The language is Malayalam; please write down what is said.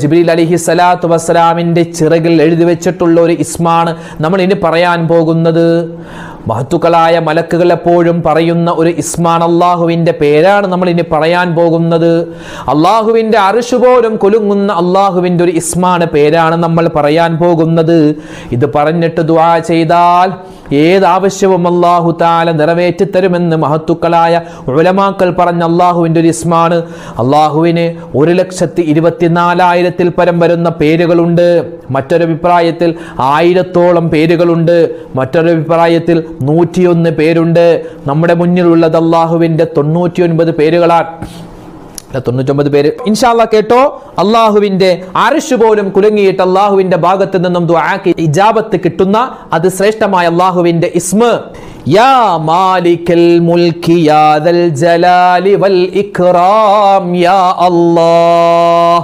ജിബ്രീൽ അലൈഹിസ്സലാത്തു വസ്സലാമിന്റെ ചിറകിൽ എഴുതി വെച്ചിട്ടുള്ള ഒരു ഇസ്മാണ് നമ്മൾ ഇനി പറയാൻ പോകുന്നത്. മഹത്തുക്കളായ മലക്കുകൾ എപ്പോഴും പറയുന്ന ഒരു ഇസ്മാണ്, അള്ളാഹുവിന്റെ പേരാണ് നമ്മൾ ഇനി പറയാൻ പോകുന്നത്. അള്ളാഹുവിന്റെ അർശ് പോലും കുലുങ്ങുന്ന അള്ളാഹുവിന്റെ ഒരു ഇസ്മാണ്, പേരാണ് നമ്മൾ പറയാൻ പോകുന്നത്. ഇത് പറഞ്ഞിട്ട് ദുആ ചെയ്താൽ ഏതാവശ്യവും അല്ലാഹു തആല നിറവേറ്റി തരുമെന്ന് മഹത്തുക്കളായ ഉലമാക്കൾ പറഞ്ഞ അള്ളാഹുവിന്റെ ഒരു ഇസ്മാണ്. അള്ളാഹുവിന് 1,24,000 പരം വരുന്ന പേരുകളുണ്ട്. മറ്റൊരു അഭിപ്രായത്തിൽ 1000-ഓളം പേരുകളുണ്ട്. മറ്റൊരു അഭിപ്രായത്തിൽ 101 പേരുണ്ട്. നമ്മുടെ മുന്നിലുള്ളത് അള്ളാഹുവിന്റെ 99 പേരുകളാണ്. 99 പേര് ഇൻഷാ അല്ലാഹ് കേട്ടോ. അള്ളാഹുവിന്റെ അർശ് പോലും കുലുങ്ങിയിട്ട് അള്ളാഹുവിന്റെ ഭാഗത്ത് നിന്നും ദുആക്ക് ഇജാബത്ത് കിട്ടുന്ന അതിശ്രേഷ്ഠമായ അള്ളാഹുവിന്റെ ഇസ്മ, യാ മാലിക്കൽ മുൽക്കി യാ ദൽ ജലാലി വൽ ഇക്റാം യാ അല്ലാഹ്.